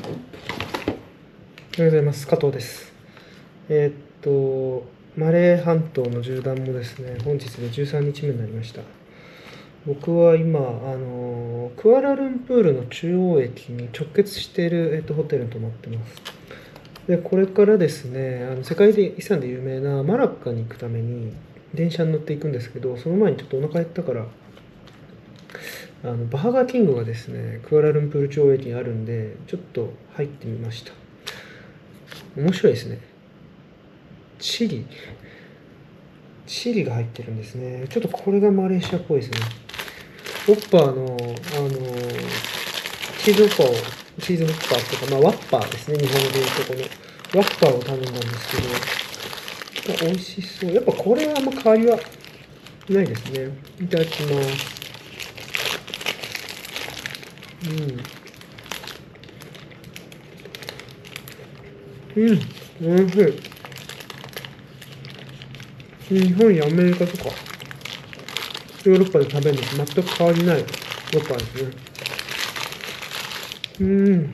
おはようございます。加藤です。マレー半島の縦断もですね、本日で13日目になりました。僕は今、クアラルンプールの中央駅に直結している、ホテルに泊まってます。で、これからですね、世界遺産で有名なマラッカに行くために電車に乗っていくんですけど、その前にちょっとお腹減ったから、バーガーキングがですね、クアラルンプール中央駅にあるんで、ちょっと入ってみました。面白いですね。チリ。チリが入ってるんですね。ちょっとこれがマレーシアっぽいですね。オッパーの、チーズオッパーを、チーズオッパーとか、ワッパーですね。日本語で言うとこの、ワッパーを頼んだんですけど、美味しそう。やっぱこれはあんま変わりはないですね。いただきます。うん。美味しい。日本やアメリカとか、ヨーロッパで食べるのと全く変わりないオッパーですね。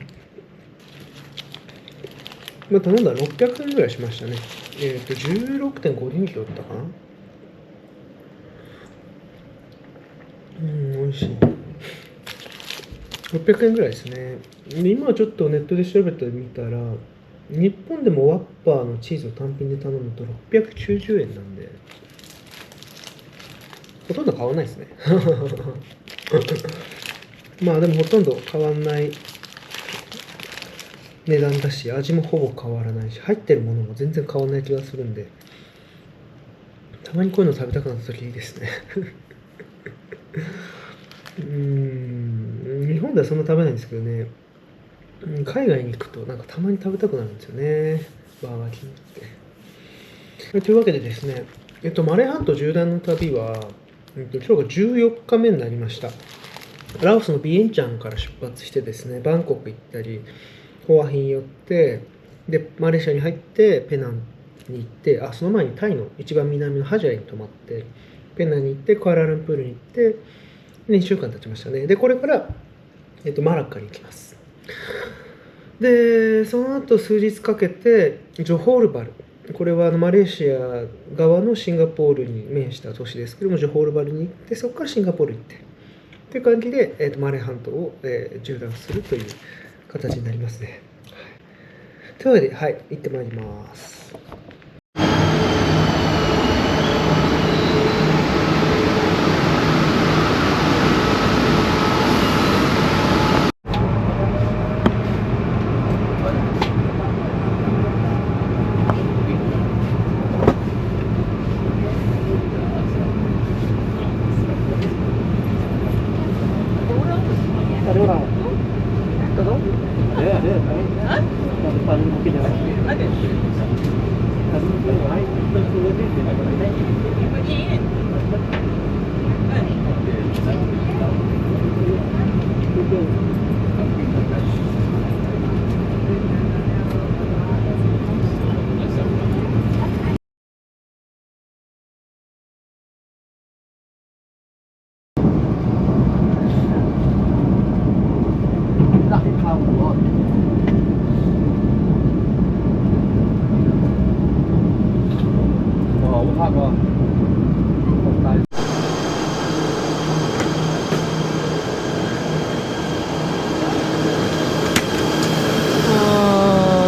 頼んだら600円ぐらいしましたね。16.5リンギだったかな。美味しい。600円ぐらいですね。で、今ちょっとネットで調べてみたら、日本でもワッパーのチーズを単品で頼むと690円なんで、ほとんど変わんないですね。まあでもほとんど変わんない値段だし、味もほぼ変わらないし、入ってるものも全然変わんない気がするんで、たまにこういうの食べたくなった時いいですね。日本ではそんな食べないんですけどね、海外に行くとなんかたまに食べたくなるんですよね、バーガーキングって。というわけでですね、マレー半島縦断の旅は、今日が14日目になりました。ラオスのビエンチャンから出発してですね、バンコク行ったり、ホアヒに寄って、で、マレーシアに入って、ペナンに行って、その前にタイの一番南のハジャイに泊まって、ペナンに行って、クアラルンプールに行って、2週間経ちましたね。で、これから、マラッカに行きます。で、その後数日かけて、ジョホールバル。これはマレーシア側のシンガポールに面した都市ですけども、ジョホールバルに行って、そこからシンガポールに行って、という感じで、マレー半島を、縦断するという形になりますね。というわけで、行ってまいります。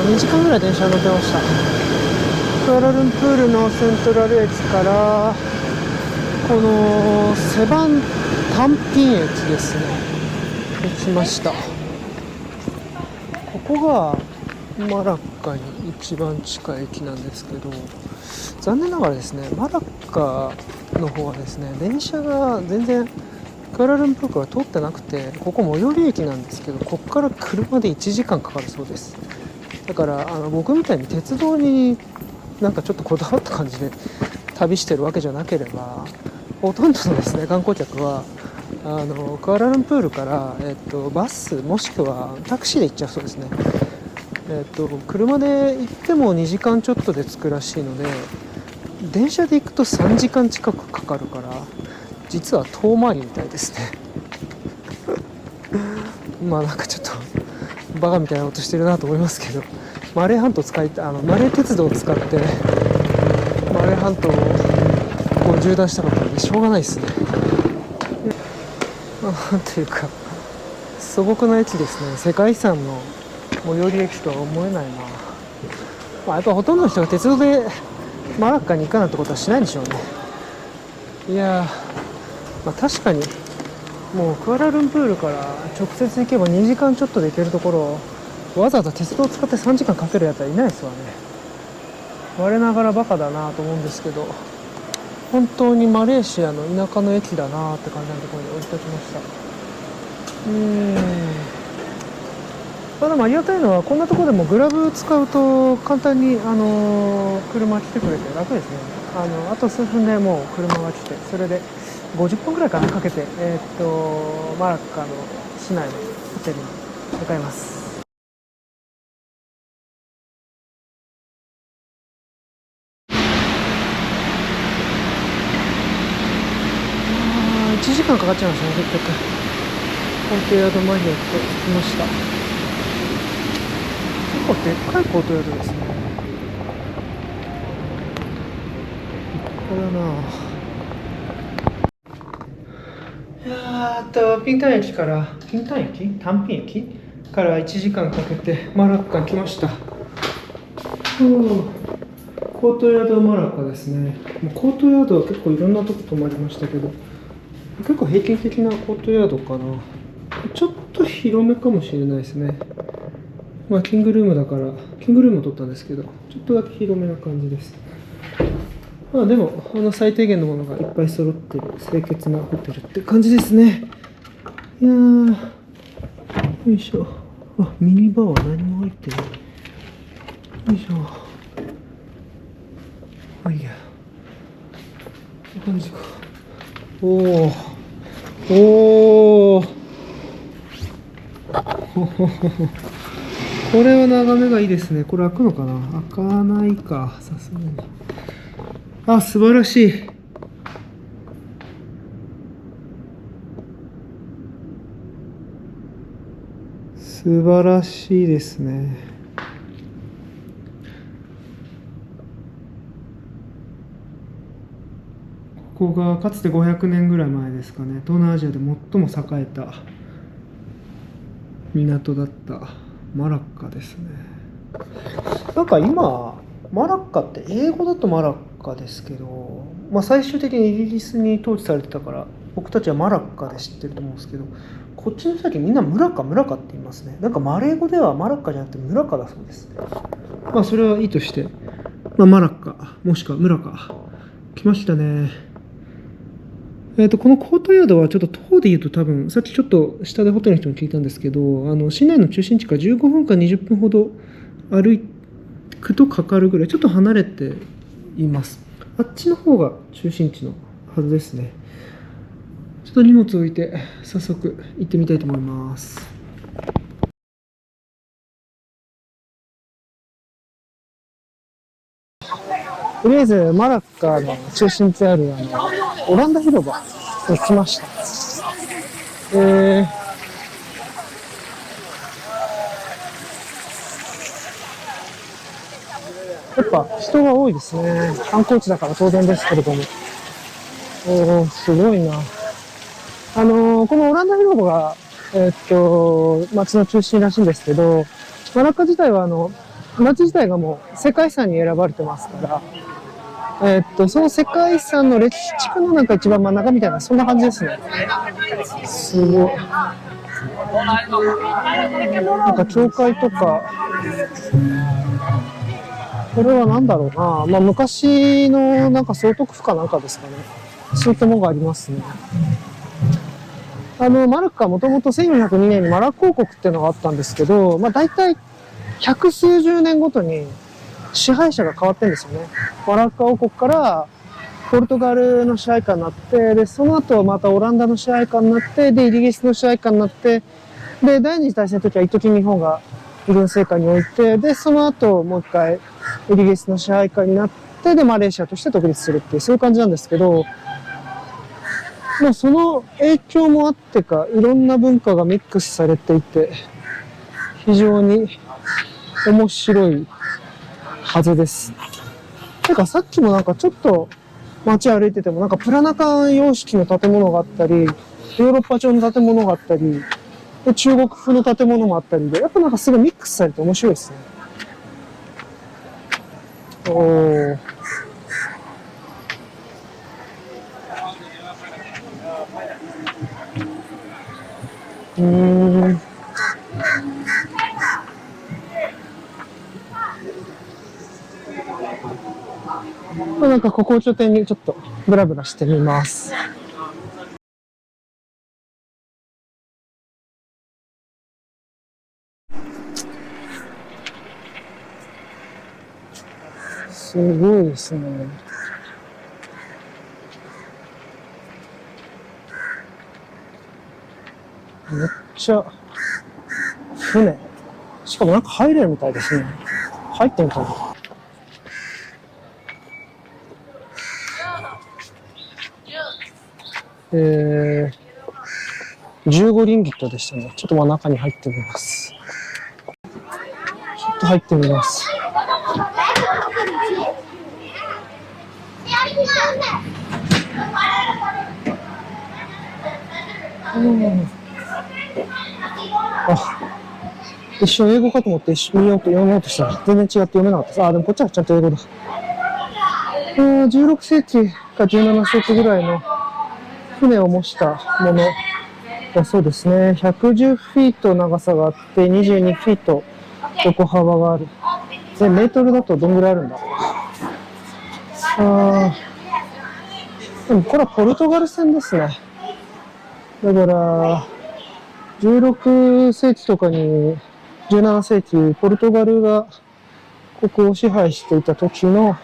2時間ぐらい電車乗ってました。クアラルンプールのセントラル駅からこのセバンタンピン駅ですね、来ました。ここがマラッカに一番近い駅なんですけど、残念ながらですね、マラッカの方はですね、電車が全然クアラルンプールから通ってなくて、ここ最寄り駅なんですけど、ここから車で1時間かかるそうです。だから僕みたいに鉄道になんかちょっとこだわった感じで旅してるわけじゃなければ、ほとんどのですね観光客はクアラルンプールから、バスもしくはタクシーで行っちゃうそうですね。車で行っても2時間ちょっとで着くらしいので、電車で行くと3時間近くかかるから、実は遠回りみたいですね。まあなんかちょっとバカみたいなことしてるなと思いますけど、マレー半島使いたい、マレー鉄道を使ってマレー半島をこう縦断したかったのでしょうがないですね。なんていうか素朴な駅ですね。世界遺産の最寄り駅とは思えないな。やっぱほとんどの人が鉄道でマラッカに行かなんてことはしないでしょうね。いやー、確かにもうクアラルンプールから直接行けば2時間ちょっとで行けるところをわざわざ鉄道を使って3時間かけるやつはいないですわね。我ながらバカだなと思うんですけど、本当にマレーシアの田舎の駅だなって感じのところに置いておきました。ただありがたいのはこんなところでもグラブ使うと簡単に、車来てくれて楽ですね。あと数分でもう車が来て、それで50分くらいかなかけて、マラッカの市内のホテルに向かいます。1時間かかっちゃいましたね。結局コートヤードマリオット着きました。結構でっかいコートヤードですね。これだな。いやピンタン駅から単品駅から1時間かけてマラッカに来ました。コートヤードマラッカですね。コートヤードは結構いろんなとこ泊まりましたけど、結構平均的なコートヤードかな。ちょっと広めかもしれないですね。キングルームだから、キングルームを取ったんですけど、ちょっとだけ広めな感じです。でも、最低限のものがいっぱい揃ってる清潔なホテルって感じですね。いやー、よいしょ。ミニバーは何も入ってない。よいしょ。いや。こんな感じか。おー。これは眺めがいいですね。これ開くのかな？開かないか、さすがに。素晴らしい。素晴らしいですね。ここがかつて500年ぐらい前ですかね、東南アジアで最も栄えた港だったマラッカですね。なんか今マラッカって英語だとマラッカですけど、最終的にイギリスに統治されてたから僕たちはマラッカで知ってると思うんですけど、こっちの人たちみんなムラカって言いますね。なんかマレー語ではマラッカじゃなくてムラカだそうです。それはいいとして、マラッカもしくはムラカ来ましたね。このコートヤードはちょっと徒歩で言うと多分さっきちょっと下でホテルの人に聞いたんですけど、市内の中心地から15分か20分ほど歩くとかかるぐらいちょっと離れています。あっちの方が中心地のはずですね。ちょっと荷物を置いて早速行ってみたいと思います。とりあえずマラッカの中心地あるオランダ広場に来ました。やっぱ人が多いですね。観光地だから当然ですけれども。すごいな。このオランダ広場が、街の中心らしいんですけど、マラッカ自体は街自体がもう世界遺産に選ばれてますから、その世界遺産の歴史地区のなんか一番真ん中みたいな、そんな感じですね。すごい。なんか教会とか、これは何だろうな。昔のなんか総督府かなんかですかね。そういったものがありますね。マラッカはもともと1402年にマラッカ王国っていうのがあったんですけど、大体百数十年ごとに支配者が変わってるんですよね。マラッカ王国からポルトガルの支配下になって、で、その後またオランダの支配下になって、で、イギリスの支配下になって、で、第二次大戦の時は一時日本が軍政下に置いて、で、その後もう一回イギリスの支配下になって、で、マレーシアとして独立するっていう、そういう感じなんですけど、その影響もあってか、いろんな文化がミックスされていて、非常に面白いはずです。てかさっきもなんかちょっと街歩いててもなんかプラナカン様式の建物があったり、ヨーロッパ調の建物があったり、で中国風の建物もあったりで、やっぱなんかすごいミックスされて面白いですね。おー。なんかここを拠点にちょっとブラブラしてみます。すごいですね。めっちゃ船。しかもなんか入れるみたいですね。入ってみたい。15リンギットでしたね。ちょっと中に入ってみます。ちょっと入ってみます。一瞬英語かと思って読もうとしたら全然違って読めなかったです。でもこっちはちゃんと英語だ。16世紀か17世紀ぐらいの船を模したものだそうですね。110フィート長さがあって22フィート横幅がある。で、メートルだとどんぐらいあるんだろう。でもこれはポルトガル船ですね。だから16世紀とかに17世紀ポルトガルがここを支配していた時の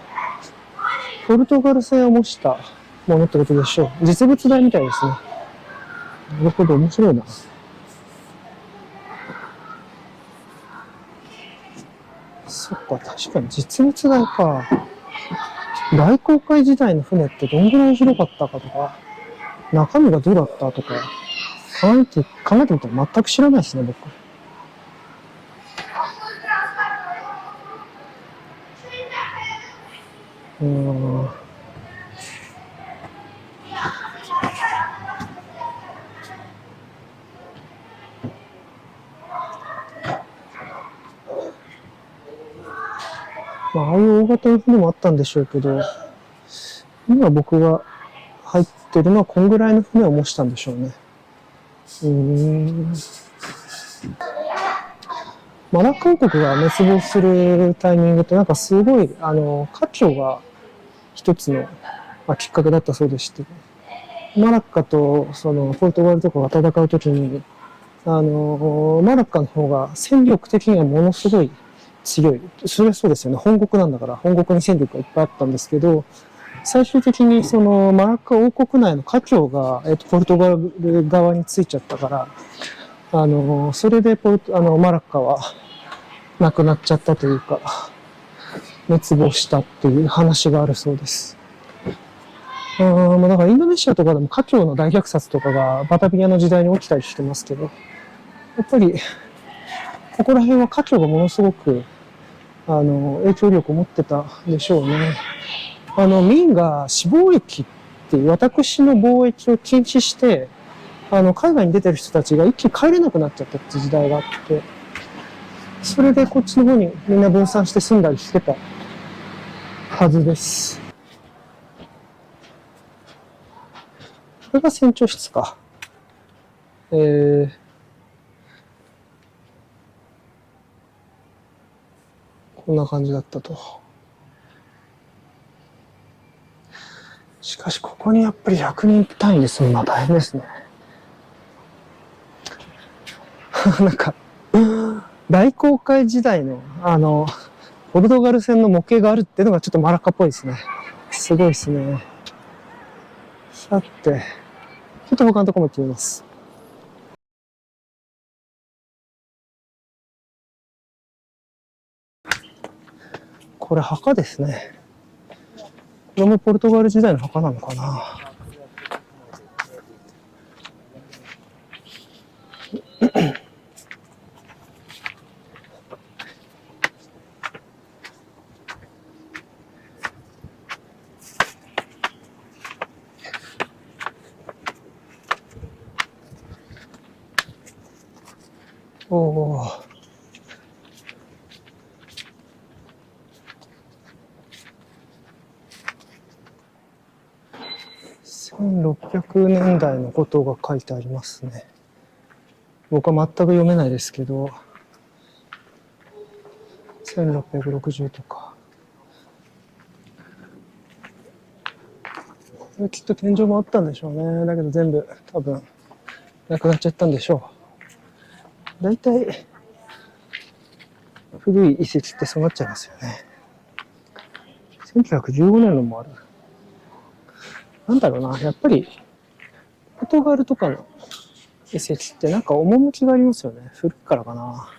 ポルトガル船を模したものってことでしょう。実物大みたいですね。なるほど、面白いな。そっか、確かに実物大か。大航海時代の船ってどんぐらい広かったかとか、中身がどうだったとか、考えてみたら全く知らないですね、僕。ああいう大型の船もあったんでしょうけど、今僕が入ってるのはこんぐらいの船を模したんでしょうね。マラッカ王国が滅亡するタイミングってなんかすごい、華僑が一つの、きっかけだったそうでして、マラッカとそのポルトガルとかが戦うときに、マラッカの方が戦力的にはものすごい強い。それはそうですよね。本国なんだから、本国に戦力がいっぱいあったんですけど、最終的にそのマラッカ王国内の華僑が、ポルトガル側についちゃったから、それでマラッカは亡くなっちゃったというか、滅亡したっていう話があるそうです。だからインドネシアとかでも華僑の大虐殺とかがバタビアの時代に起きたりしてますけど、やっぱり、ここら辺は華僑がものすごく、影響力を持ってたでしょうね。明が私貿易っていう私の貿易を禁止して、海外に出てる人たちが一気に帰れなくなっちゃったって時代があって、それでこっちの方にみんな分散して住んだりしてたはずです。これが船長室か。こんな感じだったと。しかしここにやっぱり100人単位で住むのは大変ですね。なんか、大航海時代のポルトガル船の模型があるっていうのがちょっとマラッカっぽいですね。すごいですね。さて、ちょっと他のところも行ってみます。これ墓ですね。これもポルトガル時代の墓なのかな。おお。1600年代のことが書いてありますね。僕は全く読めないですけど、1660とか。これきっと天井もあったんでしょうね。だけど全部多分なくなっちゃったんでしょう。だいたい古い遺跡ってそうなっちゃいますよね。1915年のもある。なんだろうな、やっぱりポルトガルとかの遺跡ってなんか趣がありますよね。古いからかな。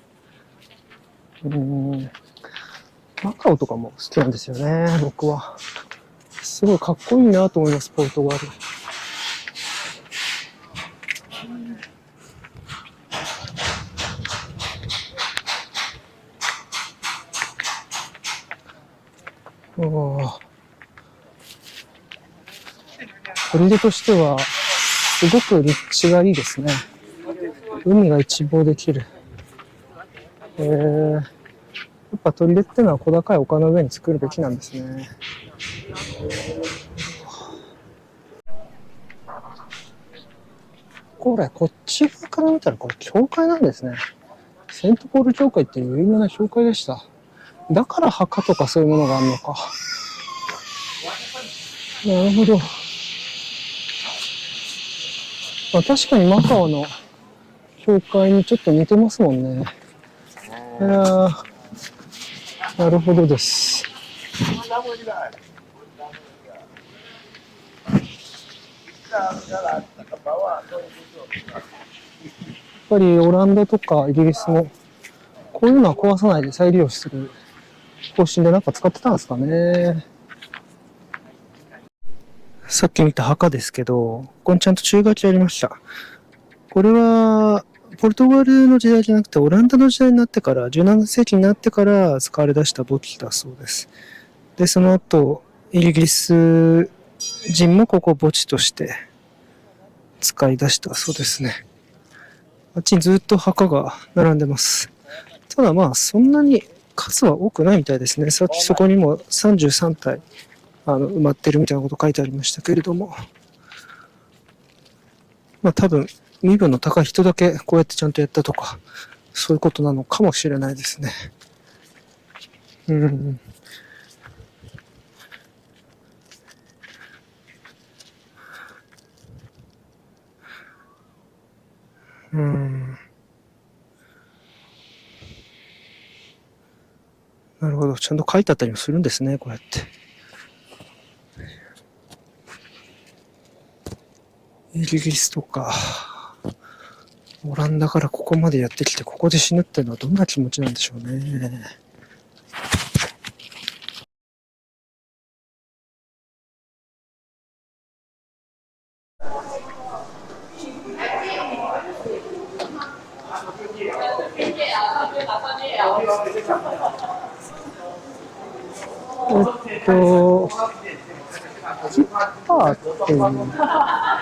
マカオとかも好きなんですよね、僕は。すごいかっこいいなと思います、ポルトガル。砦としては、すごく立地がいいですね。海が一望できる。やっぱ砦ってのは小高い丘の上に作るべきなんですね。こっち側から見たらこれ教会なんですね。セントポール教会っていう有名な教会でした。だから墓とかそういうものがあるのか。なるほど。まあ、確かにマカオの教会にちょっと似てますもんね。いやー、なるほどです。やっぱりオランダとかイギリスもこういうのは壊さないで再利用する方針でなんか使ってたんですかね。さっき見た墓ですけど、ここにちゃんと注意書きありました。これはポルトガルの時代じゃなくてオランダの時代になってから、17世紀になってから使われ出した墓地だそうです。で、その後、イギリス人もここを墓地として使い出したそうですね。あっちにずっと墓が並んでます。ただまあ、そんなに数は多くないみたいですね。さっきそこにも33体埋まってるみたいなこと書いてありましたけれども。まあ多分、身分の高い人だけこうやってちゃんとやったとか、そういうことなのかもしれないですね。なるほど。ちゃんと書いてあったりもするんですね、こうやって。イギリスとか、オランダからここまでやってきて、ここで死ぬっていうのはどんな気持ちなんでしょうね。キッパーっていう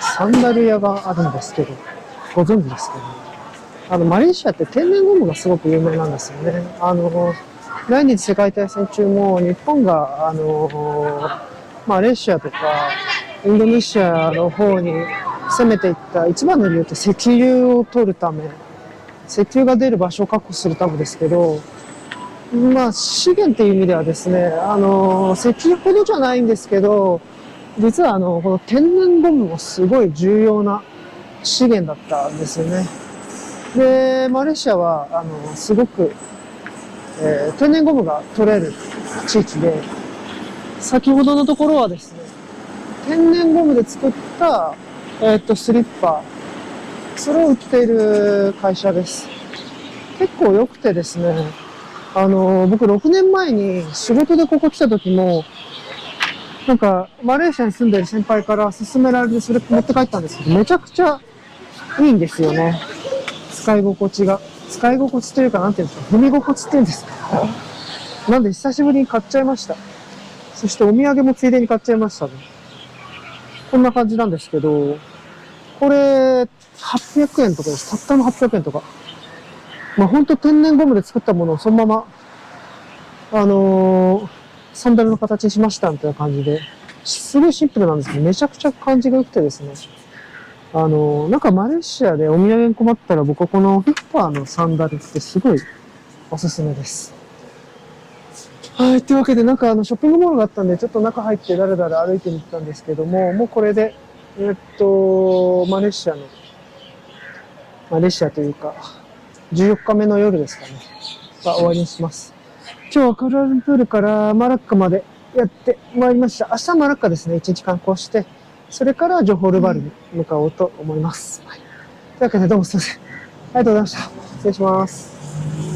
サンダル屋があるんですけど、ご存知ですかね。マレーシアって天然ゴムがすごく有名なんですよね。第二次世界大戦中も日本が、マレーシアとかインドネシアの方に攻めていった一番の理由って石油を取るため、石油が出る場所を確保するためですけど、まあ資源っていう意味ではですね、石油ほどじゃないんですけど、実はこの天然ゴムもすごい重要な資源だったんですよね。で、マレーシアはすごく、天然ゴムが取れる地域で、先ほどのところはですね、天然ゴムで作った、スリッパ、それを売っている会社です。結構良くてですね、僕6年前に仕事でここ来た時も、なんか、マレーシアに住んでる先輩から勧められてそれ持って帰ったんですけど、めちゃくちゃいいんですよね。使い心地が。使い心地というか、なんていうんですか、踏み心地っていうんですか。なんで久しぶりに買っちゃいました。そしてお土産もついでに買っちゃいましたね。こんな感じなんですけど、これ、800円とかです。たったの800円とか。まあ本当天然ゴムで作ったものをそのまま、サンダルの形にしましたみたいな感じで、すごいシンプルなんですけど、めちゃくちゃ感じが良くてですね。なんかマレーシアでお土産に困ったら僕はこのフィッパーのサンダルってすごいおすすめです。はい。というわけで、なんかショッピングモールがあったんで、ちょっと中入ってだらだら歩いてみたんですけども、もうこれで、マレーシアというか、14日目の夜ですかね。が終わりにします。今日はクアラルンプールからマラッカまでやってまいりました。明日はマラッカですね。1日観光して、それからジョホールバルに向かおうと思います。はい。というわけで、どうもすいません。ありがとうございました。失礼します。